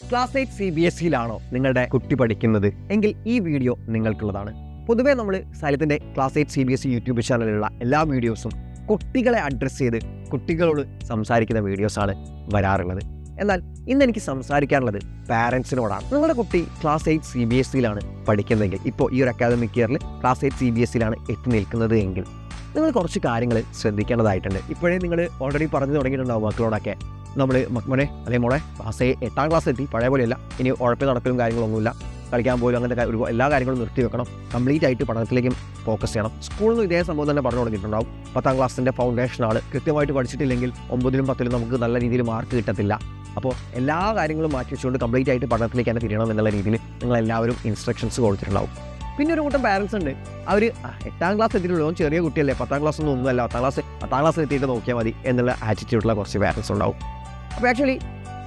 Class 8 CBSEയിലാണോ നിങ്ങളുടെ കുട്ടി പഠിക്കുന്നത് എങ്കിൽ ഈ വീഡിയോ നിങ്ങൾക്കുള്ളതാണ്. പൊതുവേ നമ്മൾ സൈലത്തിൻ്റെ ക്ലാസ് 8 CBSE യൂട്യൂബ് ചാനലിലുള്ള എല്ലാ വീഡിയോസും കുട്ടികളെ അഡ്രസ്സ് ചെയ്ത് കുട്ടികളോട് സംസാരിക്കുന്ന വീഡിയോസാണ് വരാറുള്ളത്. എന്നാൽ ഇന്ന് എനിക്ക് സംസാരിക്കാനുള്ളത് പാരൻസിനോടാണ്. നിങ്ങളുടെ കുട്ടി ക്ലാസ് 8 CBSEയിലാണ് പഠിക്കുന്നതെങ്കിൽ, ഇപ്പോൾ ഈ ഒരു അക്കാദമിക് ഇയറിൽ ക്ലാസ് 8 CBSEയിലാണ് എത്തി നിൽക്കുന്നത് എങ്കിൽ നിങ്ങൾ കുറച്ച് കാര്യങ്ങൾ ശ്രദ്ധിക്കേണ്ടതായിട്ടുണ്ട്. ഇപ്പോഴേ നിങ്ങൾ ഓൾറെഡി പറഞ്ഞു തുടങ്ങിയിട്ടുണ്ടാവും മക്കളോടൊക്കെ, നമ്മൾ മോനെ അല്ലെങ്കിൽ മോളെ ക്ലാസ് 8ാം ക്ലാസ് എത്തി, പഴയ പോലെയല്ല, ഇനി ഉഴപ്പ് നടക്കലും കാര്യങ്ങളൊന്നുമില്ല, കളിക്കാൻ പോലും അങ്ങനത്തെ എല്ലാ കാര്യങ്ങളും നിർത്തി വെക്കണം, കംപ്ലീറ്റ് ആയിട്ട് പഠനത്തിലേക്കും ഫോക്കസ് ചെയ്യണം. സ്കൂളിൽ നിന്ന് ഇതേ സംഭവം തന്നെ പറഞ്ഞു തുടങ്ങിയിട്ടുണ്ടാവും. 10ാം ക്ലാസ്സിൻ്റെ ഫൗണ്ടേഷനാണ്, കൃത്യമായിട്ട് പഠിച്ചിട്ടില്ലെങ്കിൽ 9ലും 10ലും നമുക്ക് നല്ല രീതിയിൽ മാർക്ക് കിട്ടത്തില്ല. അപ്പോൾ എല്ലാ കാര്യങ്ങളും മാറ്റി വെച്ചുകൊണ്ട് കംപ്ലീറ്റ് ആയിട്ട് പഠനത്തിലേക്ക് തന്നെ തിരിയണം എന്നുള്ള രീതിയിൽ നിങ്ങളെല്ലാവരും ഇൻസ്ട്രക്ഷൻസ് കൊടുത്തിട്ടുണ്ടാവും. പിന്നെ ഒരു കൂട്ടം പാരൻസ് ഉണ്ട്, അവർ 8ാം ക്ലാസ് എത്തിയിട്ടുള്ളൂ, ചെറിയ കുട്ടിയല്ലേ, 10ാം ക്ലാസ് ഒന്നുമല്ല, 10ാം ക്ലാസ് എത്തിയിട്ട് നോക്കിയാൽ മതി എന്നുള്ള ആറ്റിറ്റ്യൂഡുള്ള കുറച്ച് പാരൻസ് ഉണ്ടാവും. അപ്പോൾ ആക്ച്വലി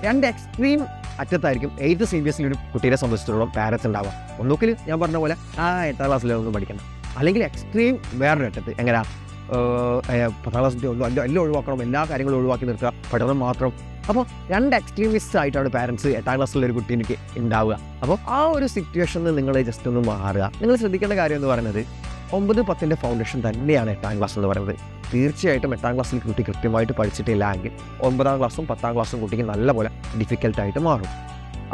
രണ്ട് എക്സ്ട്രീം അറ്റത്തായിരിക്കും 8th CBSE ഒരു കുട്ടിയെ സംബന്ധിച്ചിടത്തോളം പാരൻസ് ഉണ്ടാവുക. ഒന്നുകിൽ ഞാൻ പറഞ്ഞ പോലെ 8ാം ക്ലാസ്സിലൊന്നും പഠിക്കണം, അല്ലെങ്കിൽ എക്സ്ട്രീം വേറൊരു അറ്റത്ത് എങ്ങനെയാ 10ാം ക്ലാസ്സിൻ്റെ എല്ലാം ഒഴിവാക്കണം, എല്ലാ കാര്യങ്ങളും ഒഴിവാക്കി നിർത്തുക, പഠനം മാത്രം. അപ്പോൾ രണ്ട് എക്സ്ട്രീമിസ്റ്റ് ആയിട്ടാണ് പാരൻസ് 8ാം ക്ലാസ്സിലൊരു കുട്ടീക്ക് ഉണ്ടാവുക. അപ്പോൾ ആ ഒരു സിറ്റുവേഷനിൽ നിങ്ങൾ ജസ്റ്റ് ഒന്ന് മാറുക. നിങ്ങൾ ശ്രദ്ധിക്കേണ്ട കാര്യം എന്ന് പറയുന്നത് 9, 10ൻ്റെ ഫൗണ്ടേഷൻ തന്നെയാണ് 8ാം ക്ലാസ് എന്ന് പറയുന്നത്. തീർച്ചയായിട്ടും 8ാം ക്ലാസ്സിൽ കുട്ടി കൃത്യമായിട്ട് പഠിച്ചിട്ടില്ല എങ്കിൽ 9ാം ക്ലാസ്സും 10ാം ക്ലാസ്സും കുട്ടിക്ക് നല്ലപോലെ ഡിഫിക്കൽട്ടായിട്ട് മാറും.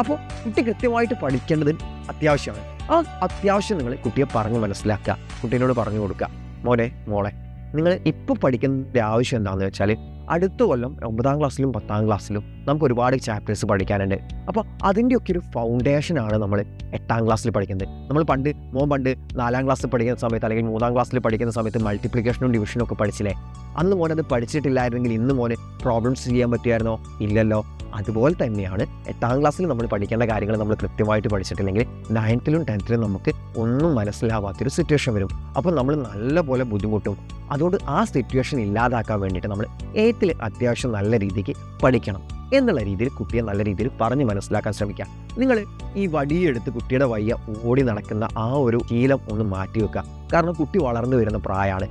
അപ്പോൾ കുട്ടി കൃത്യമായിട്ട് പഠിക്കേണ്ടത് അത്യാവശ്യമാണ്. ആ അത്യാവശ്യം നിങ്ങൾ കുട്ടിയെ പറഞ്ഞ് മനസ്സിലാക്കുക, കുട്ടീനോട് പറഞ്ഞു കൊടുക്കുക, മോനെ മോളെ നിങ്ങൾ ഇപ്പോൾ പഠിക്കേണ്ട ആവശ്യം എന്താണെന്ന് വെച്ചാൽ അടുത്ത കൊല്ലം 9ാം ക്ലാസ്സിലും 10ാം ക്ലാസ്സിലും നമുക്ക് ഒരുപാട് ചാപ്റ്റേഴ്സ് പഠിക്കാനുണ്ട്. അപ്പോൾ അതിൻ്റെയൊക്കെ ഒരു ഫൗണ്ടേഷനാണ് നമ്മൾ 8ാം ക്ലാസ്സിൽ പഠിക്കുന്നത്. നമ്മൾ പണ്ട് 4ാം ക്ലാസ്സിൽ പഠിക്കുന്ന സമയത്ത് അല്ലെങ്കിൽ 3ാം ക്ലാസ്സിൽ പഠിക്കുന്ന സമയത്ത് മൾട്ടിപ്ലിക്കേഷനും ഡിവിഷനും ഒക്കെ പഠിച്ചില്ലേ, അന്ന് മോനത് പഠിച്ചിട്ടില്ലായിരുന്നെങ്കിൽ ഇന്ന് മോന് പ്രോബ്ലംസ് ചെയ്യാൻ പറ്റുമായിരുന്നോ? ഇല്ലല്ലോ. അതുപോലെ തന്നെയാണ് 8ാം ക്ലാസ്സിൽ നമ്മൾ പഠിക്കേണ്ട കാര്യങ്ങൾ നമ്മൾ കൃത്യമായിട്ട് പഠിച്ചിട്ടില്ലെങ്കിൽ 9th-ലും 10th-ലും നമുക്ക് ഒന്നും മനസ്സിലാവാത്തൊരു സിറ്റുവേഷൻ വരും. അപ്പോൾ നമ്മൾ നല്ലപോലെ ബുദ്ധിമുട്ടും. അതുകൊണ്ട് ആ സിറ്റുവേഷൻ ഇല്ലാതാക്കാൻ വേണ്ടിയിട്ട് നമ്മൾ 8th അത്യാവശ്യം നല്ല രീതിക്ക് പഠിക്കണം എന്നുള്ള രീതിയിൽ കുട്ടിയെ നല്ല രീതിയിൽ പറഞ്ഞ് മനസ്സിലാക്കാൻ ശ്രമിക്കുക. നിങ്ങൾ ഈ വടിയെടുത്ത് കുട്ടിയുടെ വയ്യ ഓടി നടക്കുന്ന ആ ഒരു ശീലം ഒന്ന് മാറ്റി വെക്കുക. കാരണം കുട്ടി വളർന്നു വരുന്ന പ്രായമാണ്.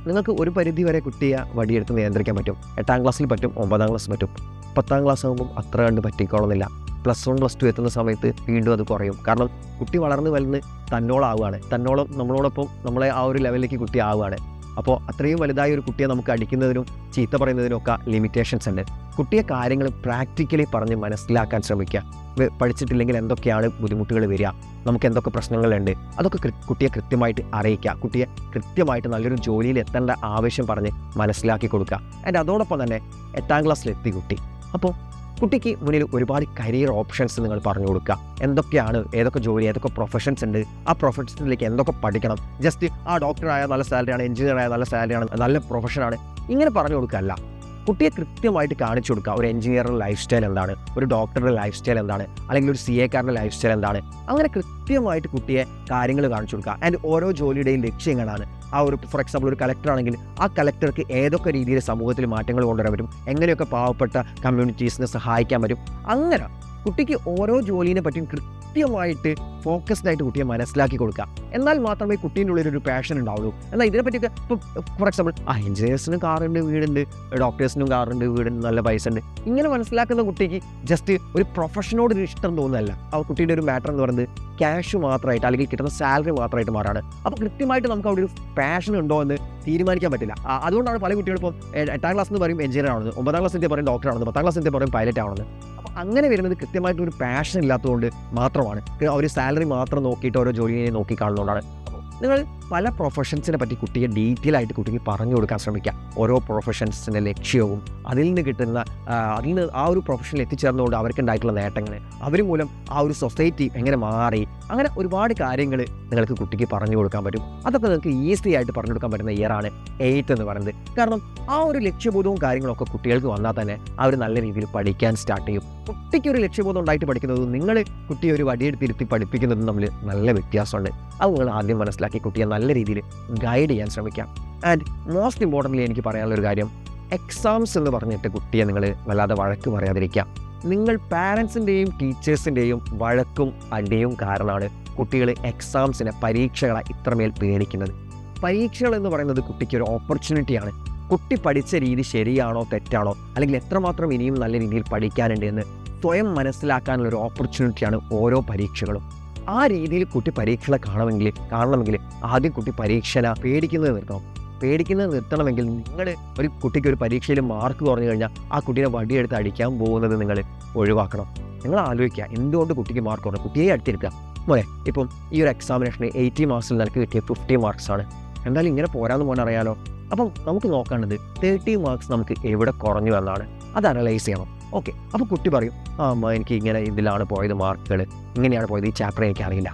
നിങ്ങൾക്ക് ഒരു പരിധി വരെ കുട്ടിയെ വടിയെടുത്ത് നിയന്ത്രിക്കാൻ പറ്റും. 8ാം ക്ലാസ്സിൽ പറ്റും, 9ാം ക്ലാസ് പറ്റും. 10ാം ക്ലാസ് ആകുമ്പം അത്ര കണ്ട് പറ്റിക്കോളുന്നില്ല. +1 +2 എത്തുന്ന സമയത്ത് വീണ്ടും അത് കുറയും. കാരണം കുട്ടി വളർന്ന് വലുന്ന് തന്നോളാവുകയാണ്, നമ്മളോടൊപ്പം നമ്മളെ ആ ഒരു ലെവലിലേക്ക് കുട്ടി ആവുകയാണ്. അപ്പോൾ അത്രയും വലുതായ ഒരു കുട്ടിയെ നമുക്ക് അടിക്കുന്നതിനും ചീത്ത പറയുന്നതിനും ഒക്കെ ലിമിറ്റേഷൻസ് ഉണ്ട്. കുട്ടിയെ കാര്യങ്ങൾ പ്രാക്ടിക്കലി പറഞ്ഞ് മനസ്സിലാക്കാൻ ശ്രമിക്കുക. പഠിച്ചിട്ടില്ലെങ്കിൽ എന്തൊക്കെയാണ് ബുദ്ധിമുട്ടുകൾ വരിക, നമുക്ക് എന്തൊക്കെ പ്രശ്നങ്ങളുണ്ട്, അതൊക്കെ കുട്ടിയെ കൃത്യമായിട്ട് അറിയിക്കുക. കുട്ടിയെ കൃത്യമായിട്ട് നല്ലൊരു ജോലിയിൽ എത്തേണ്ട ആവശ്യം പറഞ്ഞ് മനസ്സിലാക്കി കൊടുക്കുക. ആൻഡ് അതോടൊപ്പം തന്നെ 8ാം ക്ലാസ്സിലെത്തി കുട്ടി, അപ്പോൾ കുട്ടിക്ക് മുന്നിൽ ഒരുപാട് കരിയർ ഓപ്ഷൻസ് നിങ്ങൾ പറഞ്ഞു കൊടുക്കുക. എന്തൊക്കെയാണ്, ഏതൊക്കെ ജോലി, ഏതൊക്കെ പ്രൊഫഷൻസ് ഉണ്ട്, ആ പ്രൊഫഷൻസിലേക്ക് എന്തൊക്കെ പഠിക്കണം. ജസ്റ്റ് ഡോക്ടറായ നല്ല സാലറിയാണ്, എഞ്ചിനീയറായ നല്ല സാലറിയാണ്, നല്ല പ്രൊഫഷനാണ്, ഇങ്ങനെ പറഞ്ഞു കൊടുക്കുകയല്ല. കുട്ടിയെ കൃത്യമായിട്ട് കാണിച്ചു കൊടുക്കുക. ഒരു എഞ്ചിനീയറുടെ ലൈഫ് സ്റ്റൈൽ എന്താണ്, ഒരു ഡോക്ടറുടെ ലൈഫ് സ്റ്റൈൽ എന്താണ്, അല്ലെങ്കിൽ ഒരു CA-കാരൻ്റെ ലൈഫ് സ്റ്റൈൽ എന്താണ്, അങ്ങനെ കൃത്യമായിട്ട് കുട്ടിയെ കാര്യങ്ങൾ കാണിച്ചു കൊടുക്കുക. ആൻഡ് ഓരോ ജോലിയുടെയും ലക്ഷ്യങ്ങളാണ്. ഫോർ എക്സാമ്പിൾ ഒരു കലക്ടർ ആണെങ്കിൽ ആ കലക്ടർക്ക് ഏതൊക്കെ രീതിയിൽ സമൂഹത്തിൽ മാറ്റങ്ങൾ കൊണ്ടുവരാൻ പറ്റും, എങ്ങനെയൊക്കെ പാവപ്പെട്ട കമ്മ്യൂണിറ്റീസിനെ സഹായിക്കാൻ പറ്റും. അങ്ങനെ കുട്ടിക്ക് ഓരോ ജോലിനെ പറ്റിയും കൃത്യമായിട്ട് ഫോക്കസ്ഡ് ആയിട്ട് കുട്ടിയെ മനസ്സിലാക്കി കൊടുക്കുക. എന്നാൽ മാത്രമേ കുട്ടീൻ്റെ ഉള്ളിൽ ഒരു പാഷൻ ഉണ്ടാവുള്ളൂ. എന്നാൽ ഇതിനെപ്പറ്റിയൊക്കെ ഇപ്പോൾ ഫോർ എക്സാമ്പിൾ എഞ്ചിനീയേഴ്സിനും കാറുണ്ട്, വീടുണ്ട്, ഡോക്ടേഴ്സിനും കാറുണ്ട്, വീടുണ്ട്, നല്ല പൈസ ഉണ്ട്, ഇങ്ങനെ മനസ്സിലാക്കുന്ന കുട്ടിക്ക് ജസ്റ്റ് ഒരു പ്രൊഫഷനോടൊരു ഇഷ്ടം തോന്നുന്നതല്ല. ആ കുട്ടിയുടെ ഒരു മാറ്റർ എന്ന് പറയുന്നത് ക്യാഷ് മാത്രമായിട്ട് അല്ലെങ്കിൽ കിട്ടുന്ന സാലറി മാത്രമായിട്ട് മാറാണ്. അപ്പോൾ കൃത്യമായിട്ട് നമുക്ക് അവിടെ ഒരു പാഷൻ ഉണ്ടോ എന്ന് തീരുമാനിക്കാൻ പറ്റില്ല. അതുകൊണ്ടാണ് പല കുട്ടികളും ഇപ്പോൾ 8ാം ക്ലാസ് എന്ന് പറയും എഞ്ചിനീയർ ആണെന്ന്, 9ാം ക്ലാസ്സിൻ്റെ പറയും ഡോക്ടറാണെന്ന്, 10ാം ക്ലാസ്സിൻ്റെ പറയും പൈലറ്റ് ആണെന്ന്. അപ്പോൾ അങ്ങനെ വരുന്നത് കൃത്യമായിട്ട് ഒരു പാഷൻ ഇല്ലാത്തതുകൊണ്ട് മാത്രമാണ്. ഒരു സാലറി മാത്രം നോക്കിയിട്ട് ഓരോ ജോലിയെ നോക്കി കാണുന്നതുകൊണ്ടാണ്. നിങ്ങൾ പല പ്രൊഫഷൻസിനെ പറ്റി കുട്ടിയെ ഡീറ്റെയിൽ ആയിട്ട് കുട്ടിക്ക് പറഞ്ഞു കൊടുക്കാൻ ശ്രമിക്കുക. ഓരോ പ്രൊഫഷൻസിൻ്റെ ലക്ഷ്യവും അതിൽ നിന്ന് ആ ഒരു പ്രൊഫഷനിൽ എത്തിച്ചേർന്നുകൊണ്ട് അവർക്കുണ്ടായിട്ടുള്ള നേട്ടങ്ങൾ, അവർ മൂലം ആ ഒരു സൊസൈറ്റി എങ്ങനെ മാറി, അങ്ങനെ ഒരുപാട് കാര്യങ്ങൾ നിങ്ങൾക്ക് കുട്ടിക്ക് പറഞ്ഞു കൊടുക്കാൻ പറ്റും. അതൊക്കെ നിങ്ങൾക്ക് ഈസി ആയിട്ട് പറഞ്ഞു കൊടുക്കാൻ പറ്റുന്ന ഇയറാണ് 8th എന്ന് പറയുന്നത്. കാരണം ആ ഒരു ലക്ഷ്യബോധവും കാര്യങ്ങളൊക്കെ കുട്ടികൾക്ക് വന്നാൽ തന്നെ അവർ നല്ല രീതിയിൽ പഠിക്കാൻ സ്റ്റാർട്ട് ചെയ്യും. കുട്ടിക്ക് ഒരു ലക്ഷ്യബോധം ഉണ്ടായിട്ട് പഠിക്കുന്നതും നിങ്ങൾ കുട്ടിയെ ഒരു വടിയെടുത്തിരുത്തി പഠിപ്പിക്കുന്നതും തമ്മിൽ നല്ല വ്യത്യാസമുണ്ട്. അത് നിങ്ങൾ ആദ്യം മനസ്സിലാക്കി കുട്ടിയെ നല്ല രീതിയിൽ ഗൈഡ് ചെയ്യാൻ ശ്രമിക്കാം. ആൻഡ് മോസ്റ്റ് ഇമ്പോർട്ടൻ്റ്ലി എനിക്ക് പറയാനുള്ളൊരു കാര്യം, എക്സാംസ് എന്ന് പറഞ്ഞിട്ട് കുട്ടിയെ നിങ്ങൾ വല്ലാതെ വഴക്ക് പറയാതിരിക്കുക. നിങ്ങൾ പാരൻസിൻ്റെയും ടീച്ചേഴ്സിൻ്റെയും വഴക്കും അടിയും കാരണമാണ് കുട്ടികൾ എക്സാംസിനെ, പരീക്ഷകളെ ഇത്രമേൽ പേടിക്കുന്നത്. പരീക്ഷകൾ എന്ന് പറയുന്നത് കുട്ടിക്ക് ഒരു ഓപ്പർച്യൂണിറ്റിയാണ്. കുട്ടി പഠിച്ച രീതി ശരിയാണോ തെറ്റാണോ, അല്ലെങ്കിൽ എത്രമാത്രം ഇനിയും നല്ല രീതിയിൽ പഠിക്കാനുണ്ട് എന്ന് സ്വയം മനസ്സിലാക്കാനുള്ള ഒരു ഓപ്പർച്യൂണിറ്റിയാണ് ഓരോ പരീക്ഷകളും. ആ രീതിയിൽ കുട്ടി പരീക്ഷകളെ കാണണമെങ്കിൽ ആദ്യം കുട്ടി പേടിക്കുന്നത് നിർത്തണമെങ്കിൽ നിങ്ങൾ ഒരു കുട്ടിക്ക് ഒരു പരീക്ഷയിൽ മാർക്ക് കുറഞ്ഞു കഴിഞ്ഞാൽ ആ കുട്ടീനെ വടിയെടുത്ത് അടിക്കാൻ പോകുന്നത് നിങ്ങൾ ഒഴിവാക്കണം. നിങ്ങൾ ആലോചിക്കുക, എന്തുകൊണ്ട് കുട്ടിക്ക് മാർക്ക് കുറഞ്ഞു? കുട്ടിയെ അടുത്തിരിക്കുക മോനെ. ഇപ്പം ഈ ഒരു എക്സാമിനേഷന് 80 മാർക്സിൽ നിനക്ക് കിട്ടിയ 50 മാർക്സാണ്. എന്തായാലും ഇങ്ങനെ പോരാന്ന് മോനെ അറിയാലോ. അപ്പം നമുക്ക് നോക്കേണ്ടത് 30 മാർക്സ് നമുക്ക് എവിടെ കുറഞ്ഞു എന്നാണ്. അത് അനലൈസ് ചെയ്യണം. ഓക്കെ, അപ്പോൾ കുട്ടി പറയും, അമ്മ എനിക്ക് ഇങ്ങനെ ഇതിലാണ് പോയത്, മാർക്കുകൾ ഇങ്ങനെയാണ് പോയത്, ഈ ചാപ്റ്റർ എനിക്കറിയില്ല.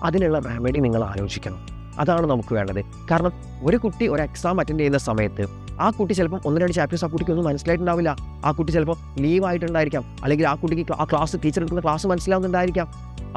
അതിനുള്ള റെമഡി നിങ്ങൾ ആലോചിക്കണം. അതാണ് നമുക്ക് വേണ്ടത്. കാരണം ഒരു കുട്ടി ഒരു എക്സാം അറ്റൻഡ് ചെയ്യുന്ന സമയത്ത് ആ കുട്ടി ചിലപ്പം 1-2 ചാപ്റ്റേഴ്സ് ആ കുട്ടിക്ക് ഒന്നും മനസ്സിലായിട്ടുണ്ടാവില്ല. ആ കുട്ടി ചിലപ്പോൾ ലീവ് ആയിട്ടുണ്ടായിരിക്കാം, അല്ലെങ്കിൽ ആ കുട്ടിക്ക് ആ ക്ലാസ് ടീച്ചർ എടുക്കുന്ന ക്ലാസ് മനസ്സിലാവുന്നുണ്ടായിരിക്കാം.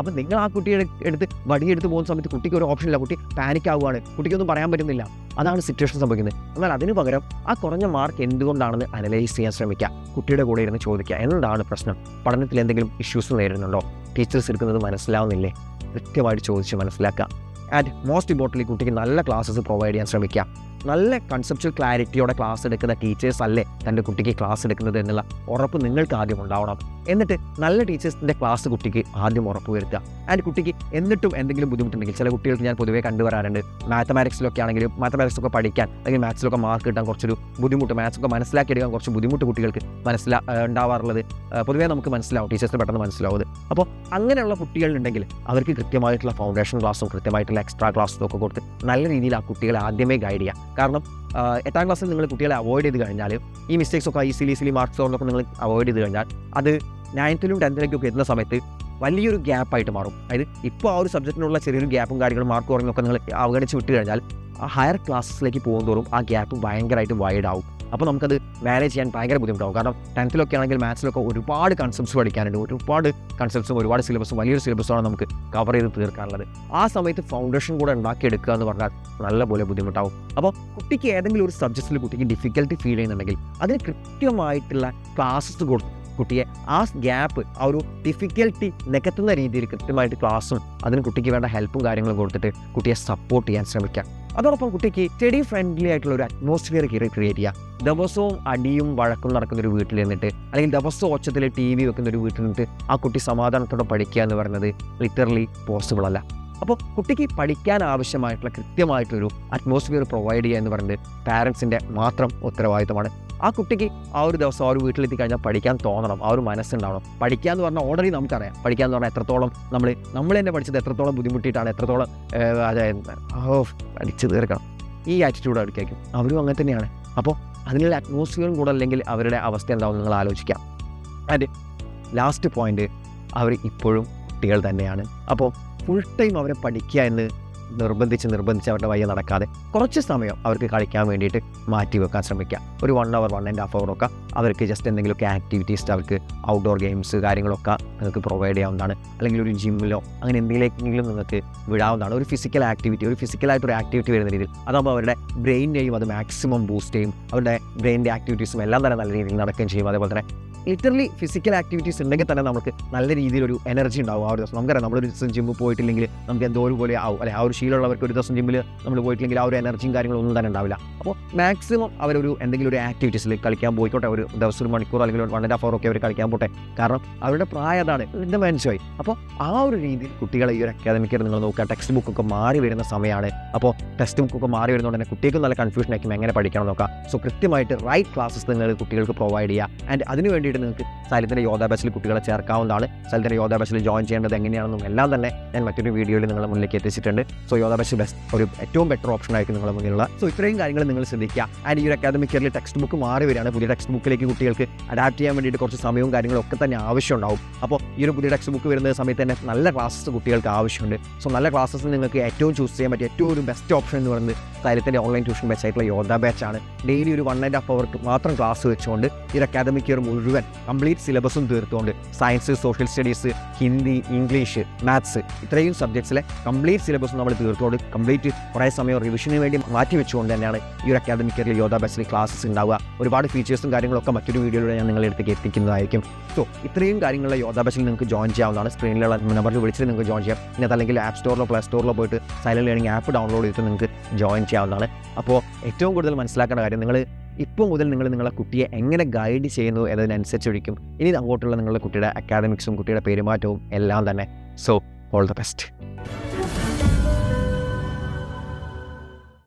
അപ്പം നിങ്ങൾ ആ കുട്ടിയെ എടുത്ത് വടിയെടുത്ത് പോകുന്ന സമയത്ത് കുട്ടിക്ക് ഒരു ഓപ്ഷനില്ല, കുട്ടി പാനിക് ആവുകയാണ്, കുട്ടിക്കൊന്നും പറയാൻ പറ്റുന്നില്ല. അതാണ് സിറ്റുവേഷൻ സംഭവിക്കുന്നത്. എന്നാൽ അതിന് പകരം ആ കുറഞ്ഞ മാർക്ക് എന്തുകൊണ്ടാണെന്ന് അനലൈസ് ചെയ്യാൻ ശ്രമിക്കുക. കുട്ടിയുടെ കൂടെ ഇരുന്ന് ചോദിക്കുക, എന്താണ് പ്രശ്നം, പഠനത്തിൽ എന്തെങ്കിലും ഇഷ്യൂസ് നേരിടുന്നുണ്ടോ, ടീച്ചേഴ്സ് എടുക്കുന്നത് മനസ്സിലാവുന്നില്ലേ, കൃത്യമായിട്ട് ചോദിച്ച് മനസ്സിലാക്കുക. ആൻഡ് മോസ്റ്റ് ഇമ്പോർട്ടൻ്റ്ലി കുട്ടിക്ക് നല്ല ക്ലാസ്സസ് പ്രൊവൈഡ് ചെയ്യാൻ ശ്രമിക്കുക. നല്ല കൺസെപ്ച്വൽ ക്ലാരിറ്റിയോടെ ക്ലാസ് എടുക്കുന്ന ടീച്ചേഴ്സ് അല്ലേ തൻ്റെ കുട്ടിക്ക് ക്ലാസ് എടുക്കുന്നത് എന്നുള്ള ഉറപ്പ് നിങ്ങൾക്ക് ആദ്യം ഉണ്ടാവണം. എന്നിട്ട് നല്ല ടീച്ചേഴ്സിൻ്റെ ക്ലാസ് കുട്ടിക്ക് ആദ്യം ഉറപ്പ് വരുത്തുക. ആൻഡ് കുട്ടിക്ക് എന്നിട്ടും എന്തെങ്കിലും ബുദ്ധിമുട്ടുണ്ടെങ്കിൽ, ചില കുട്ടികൾക്ക് ഞാൻ പൊതുവേ കണ്ടുവരാറുണ്ട്, മാത്തമാറ്റിക്സിലൊക്കെ ആണെങ്കിലും മാത്തമാറ്റിക്സൊക്കെ പഠിക്കാൻ അല്ലെങ്കിൽ മാത്സിലൊക്കെ മാർക്ക് കിട്ടാൻ കുറച്ചൊരു ബുദ്ധിമുട്ട്, മാത്സൊക്കെ മനസ്സിലാക്കിയെടുക്കാൻ കുറച്ച് ബുദ്ധിമുട്ട് കുട്ടികൾക്ക് ഉണ്ടാവാറുള്ളത് പൊതുവേ നമുക്ക് മനസ്സിലാവും, ടീച്ചേഴ്സിന് പെട്ടെന്ന് മനസ്സിലാവും. അപ്പോൾ അങ്ങനെയുള്ള കുട്ടികളുണ്ടെങ്കിൽ അവർക്ക് കൃത്യമായിട്ടുള്ള ഫൗണ്ടേഷൻ ക്ലാസ്സും കൃത്യമായിട്ടുള്ള എക്സ്ട്രാ ക്ലാസ്സും ഒക്കെ കൊടുത്ത് നല്ല രീതിയിൽ ആ കുട്ടികളെ ആദ്യമേ ഗൈഡ് ചെയ്യുക. കാരണം 8ാം ക്ലാസ്സിൽ നിങ്ങൾ കുട്ടികളെ അവോയ്ഡ് ചെയ്ത് കഴിഞ്ഞാൽ, ഈ മിസ്റ്റേക്സ് ഒക്കെ ഈസിലി മാർക്സ് ഒക്കെ നിങ്ങൾ അവോയ്ഡ് ചെയ്ത് കഴിഞ്ഞാൽ, അത് 9th-ലും 10th-ലേക്കൊക്കെ എത്തുന്ന സമയത്ത് വലിയൊരു ഗ്യാപ്പായിട്ട് മാറും. അതായത് ഇപ്പോൾ ആ ഒരു സബ്ജക്റ്റിനുള്ള ചെറിയൊരു ഗ്യാപ്പും കാര്യങ്ങളും മാർക്ക് കുറഞ്ഞൊക്കെ നിങ്ങൾ അവഗണിച്ച് വിട്ട് കഴിഞ്ഞാൽ ആ ഹയർ ക്ലാസ്സസിലേക്ക് പോകുന്തോറും ആ ഗ്യാപ്പ് ഭയങ്കരമായിട്ട് വൈഡ് ആവും. അപ്പോൾ നമുക്കത് മാനേജ് ചെയ്യാൻ ഭയങ്കര ബുദ്ധിമുട്ടാവും. കാരണം 10th-ലൊക്കെ ആണെങ്കിൽ മാത്സിലൊക്കെ ഒരുപാട് കൺസെപ്റ്റ്സ് പഠിക്കാനുണ്ട്, ഒരുപാട് കൺസെപ്റ്റ്സും ഒരുപാട് സിലബസും വലിയൊരു സിലബസാണ് നമുക്ക് കവർ ചെയ്ത് തീർക്കാനുള്ളത്. ആ സമയത്ത് ഫൗണ്ടേഷൻ കൂടെ ഉണ്ടാക്കിയെടുക്കുക എന്ന് പറഞ്ഞാൽ നല്ലപോലെ ബുദ്ധിമുട്ടാവും. അപ്പോൾ കുട്ടിക്ക് ഏതെങ്കിലും ഒരു സബ്ജക്റ്റിൽ കുട്ടിക്ക് ഡിഫിക്കൽട്ടി ഫീൽ ചെയ്യുന്നുണ്ടെങ്കിൽ അതിന് കൃത്യമായിട്ടുള്ള ക്ലാസ്സസ് കൊടുത്ത് കുട്ടിയെ ആ ഗ്യാപ്പ്, ആ ഒരു ഡിഫിക്കൽട്ടി നികത്തുന്ന രീതിയിൽ കൃത്യമായിട്ട് ക്ലാസ്സും അതിന് കുട്ടിക്ക് വേണ്ട ഹെൽപ്പും കാര്യങ്ങളും കൊടുത്തിട്ട് കുട്ടിയെ സപ്പോർട്ട് ചെയ്യാൻ ശ്രമിക്കാം. അതോടൊപ്പം കുട്ടിക്ക് സ്റ്റഡി ഫ്രണ്ട്ലി ആയിട്ടുള്ള ഒരു അറ്റ്മോസ്ഫിയർ ക്രിയേറ്റ് ചെയ്യുക. ദിവസവും അടിയും വഴക്കും നടക്കുന്ന ഒരു വീട്ടിൽ നിന്നിട്ട്, അല്ലെങ്കിൽ ദിവസവും ഒച്ചത്തിൽ TV വെക്കുന്ന ഒരു വീട്ടിൽ നിന്നിട്ട് ആ കുട്ടി സമാധാനത്തോടെ പഠിക്കുക എന്ന് പറയുന്നത് ലിറ്ററലി പോസിബിൾ അല്ല. അപ്പോൾ കുട്ടിക്ക് പഠിക്കാൻ ആവശ്യമായിട്ടുള്ള കൃത്യമായിട്ടൊരു അറ്റ്മോസ്ഫിയർ പ്രൊവൈഡ് ചെയ്യുക എന്ന് പറയുന്നത് പാരൻസിൻ്റെ മാത്രം ഉത്തരവാദിത്തമാണ്. ആ കുട്ടിക്ക് ആ ഒരു ദിവസം ആ ഒരു വീട്ടിലെത്തി കഴിഞ്ഞാൽ പഠിക്കാൻ തോന്നണം, ആ ഒരു മനസ്സുണ്ടാവണം. പഠിക്കുക എന്ന് പറഞ്ഞാൽ ഓൾറെഡി നമുക്കറിയാം, പഠിക്കുക എന്ന് പറഞ്ഞാൽ എത്രത്തോളം നമ്മൾ തന്നെ പഠിച്ചത് എത്രത്തോളം ബുദ്ധിമുട്ടിയിട്ടാണ്, എത്രത്തോളം പഠിച്ച് തീർക്കണം, ഈ ആറ്റിറ്റ്യൂഡ് അവർക്കായിരിക്കും. അവരും അങ്ങനെ തന്നെയാണ്. അപ്പോൾ അതിനുള്ള അറ്റ്മോസ്ഫിയറും കൂടെ അല്ലെങ്കിൽ അവരുടെ അവസ്ഥ എന്താവും നിങ്ങൾ ആലോചിക്കാം. ആൻഡ് ലാസ്റ്റ് പോയിന്റ്, അവർ ഇപ്പോഴും കുട്ടികൾ തന്നെയാണ്. അപ്പോൾ ഫുൾ ടൈം അവരെ പഠിക്കുക എന്ന് നിർബന്ധിച്ച് അവരുടെ വയ്യ നടക്കാതെ കുറച്ച് സമയം അവർക്ക് കളിക്കാൻ വേണ്ടിയിട്ട് മാറ്റി വെക്കാൻ ശ്രമിക്കുക. ഒരു 1 hour 1.5 hour ഒക്കെ അവർക്ക് ജസ്റ്റ് എന്തെങ്കിലുമൊക്കെ ആക്ടിവിറ്റീസ്, അവർക്ക് ഔട്ട്ഡോർ ഗെയിംസ് കാര്യങ്ങളൊക്കെ നിങ്ങൾക്ക് പ്രൊവൈഡ് ചെയ്യാവുന്നതാണ്. അല്ലെങ്കിൽ ഒരു ജിമ്മിലോ അങ്ങനെ എന്തെങ്കിലെങ്കിലും നിങ്ങൾക്ക് വിടാവുന്നതാണ്. ഒരു ഫിസിക്കലായിട്ടൊരു ആക്ടിവിറ്റി വരുന്ന രീതിയിൽ. അതാകുമ്പോൾ അവരുടെ ബ്രെയിനെയും അത് മാക്സിമം ബൂസ്റ്റ് ചെയ്യും, അവരുടെ ബ്രെയിൻ്റെ ആക്ടിവിറ്റീസും എല്ലാം തന്നെ നല്ല രീതിയിൽ നടക്കുകയും ചെയ്യും. അതേപോലെ തന്നെ ലിറ്ററലി ഫിസിക്കൽ ആക്ടിവിറ്റീസ് ഉണ്ടെങ്കിൽ തന്നെ നമുക്ക് നല്ല രീതിയിലൊരു എനർജി ഉണ്ടാവും ആ ഒരു ദിവസം. നമുക്കറിയാം, നമ്മളൊരു ദിവസം ജിമ്മിൽ പോയിട്ടില്ലെങ്കിൽ നമുക്ക് എന്തോ പോലെ ആവും, അല്ലെ? ആ ഒരു ശീലമുള്ളവർക്ക് ഒരു ദിവസം ജിമ്മിൽ നമ്മൾ പോയിട്ടില്ലെങ്കിൽ ആ ഒരു എനർജിയും കാര്യങ്ങളൊന്നും തന്നെ ഉണ്ടാവില്ല. അപ്പോൾ മാക്സിമം അവരൊരു എന്തെങ്കിലും ഒരു ആക്ടിവിറ്റീസിൽ കളിക്കാൻ പോയിക്കോട്ടെ, ഒരു ദിവസം 1 മണിക്കൂർ അല്ലെങ്കിൽ 1.5 hour ഒക്കെ അവർ കളിക്കാൻ പോട്ടെ. കാരണം അവരുടെ പ്രായം അതാണ്, എൻ്റെ മനസ്സിലായി. അപ്പോൾ ആ ഒരു രീതിയിൽ കുട്ടികളെ ഈ ഒരു അക്കാദമിക് ഇയർ നിങ്ങൾ നോക്കുക, ടെക്സ്റ്റ് ബുക്കൊക്കെ മാറി വരുന്ന സമയമാണ്. അപ്പോൾ ടെക്സ്റ്റ് ബുക്കൊക്കെ മാറി വരുന്നതുകൊണ്ട് തന്നെ കുട്ടികൾക്ക് നല്ല കൺഫ്യൂഷൻ ആയിരിക്കും എങ്ങനെ പഠിക്കണം നോക്കാം. സോ കൃത്യമായിട്ട് റൈറ്റ് ക്ലാസ്സസ് നിങ്ങൾ കുട്ടികൾക്ക് പ്രൊവൈഡ് ചെയ്യുക. ആൻഡ് അതിന് വേണ്ടിയിട്ട് നിങ്ങൾക്ക് സൈലത്തിൻ്റെ യോധ ബാച്ചിൽ കുട്ടികളെ ചേർക്കാവുന്നതാണ്. സൈലത്തിൻ്റെ യോധ ബാച്ചിൽ ജോയിൻ ചെയ്യേണ്ടത് എങ്ങനെയാണെന്നും എല്ലാം തന്നെ ഞാൻ മറ്റൊരു വീഡിയോയിൽ നിങ്ങളുടെ മുന്നിലേക്ക് എത്തിച്ചിട്ടുണ്ട്. സോ യോധ ബാച്ച് ഒരു ഏറ്റവും ബെറ്റർ ഓപ്ഷൻ ആയിരിക്കും നിങ്ങളുടെ മുന്നിലുള്ള. സോ ഇത്രയും കാര്യങ്ങൾ നിങ്ങൾ ശ്രദ്ധിക്കുക. ആൻഡ് ഈ ഒരു അക്കാദമിക് ഇയറിൽ ടെക്സ്റ്റ് ബുക്ക് മാറി വരികയാണ്. പുതിയ ടെക്സ്റ്റ് ബുക്കിലേക്ക് കുട്ടികൾക്ക് അഡാപ്റ്റ് ചെയ്യാൻ വേണ്ടിയിട്ട് കുറച്ച് സമയവും കാര്യങ്ങളും ഒക്കെ തന്നെ ആവശ്യമുണ്ടാവും. അപ്പോൾ ഈ ഒരു പുതിയ ടെക്സ്റ്റ് ബുക്ക് വരുന്ന സമയത്ത് തന്നെ നല്ല ക്ലാസ്സസ് കുട്ടികൾക്ക് ആവശ്യമുണ്ട്. സോ നല്ല ക്ലാസ്സസ് നിങ്ങൾക്ക് ഏറ്റവും ചൂസ് ചെയ്യാൻ പറ്റിയ ഏറ്റവും ഒരു ബെസ്റ്റ് ഓപ്ഷൻ എന്ന് പറയുന്നത് സൈലത്തിൻ്റെ ഓൺലൈൻ ട്യൂഷൻ ബാച്ചായിട്ടുള്ള യോധ ബാച്ചാണ്. ഡെയിലി ഒരു 1.5 hour മാത്രം ക്ലാസ് വെച്ചുകൊണ്ട് ഈ അക്കാദമിക് ഇയർ മുഴുവൻ കംപ്ലീറ്റ് സിലബസും തീർത്തുകൊണ്ട് science, social studies, Hindi, English, maths ഇത്രയും സബ്ജക്ട്സിലെ കംപ്ലീറ്റ് സിലബസും നമ്മൾ തീർത്തുകൊണ്ട് കംപ്ലീറ്റ് കുറേ സമയം റിവിഷന് വേണ്ടി മാറ്റി വെച്ചുകൊണ്ട് തന്നെയാണ് ഈ ഒരു അക്കാദമിക് ഇയറിൽ യോധ ബാച്ചിൽ ക്ലാസ്സസ് ഉണ്ടാവുക. ഒരുപാട് ഫീച്ചേഴ്സും കാര്യങ്ങളൊക്കെ മറ്റൊരു വീഡിയോയിലൂടെ ഞാൻ നിങ്ങളുടെ അടുത്തേക്ക് എത്തിക്കുന്നതായിരിക്കും. സോ ഇത്രയും കാര്യങ്ങളുള്ള യോധ ബാച്ചിൽ നിങ്ങൾക്ക് ജോയിൻ ചെയ്യാവുന്നതാണ്. സ്ക്രീനിലുള്ള നമ്പറിൽ വിളിച്ചിട്ട് നിങ്ങൾക്ക് ജോയിൻ ചെയ്യാം. പിന്നെ അതല്ലെങ്കിൽ ആപ്പ് സ്റ്റോറിലോ പ്ലേ സ്റ്റോറിലോ പോയിട്ട് സൈലന്റ് ലേണിംഗ് ആപ്പ് ഡൗൺലോഡ് ചെയ്തിട്ട് നിങ്ങൾക്ക് ജോയിൻ ചെയ്യാവുന്നതാണ്. അപ്പോൾ ഏറ്റവും കൂടുതൽ മനസ്സിലാക്കേണ്ട കാര്യം, നിങ്ങൾ ഇപ്പോൾ മുതൽ നിങ്ങൾ നിങ്ങളുടെ കുട്ടിയെ എങ്ങനെ ഗൈഡ് ചെയ്യുന്നു എന്നതിനനുസരിച്ചിരിക്കും ഇനി അങ്ങോട്ടുള്ള നിങ്ങളുടെ കുട്ടിയുടെ അക്കാഡമിക്സും കുട്ടിയുടെ പെരുമാറ്റവും എല്ലാം തന്നെ. So all the best.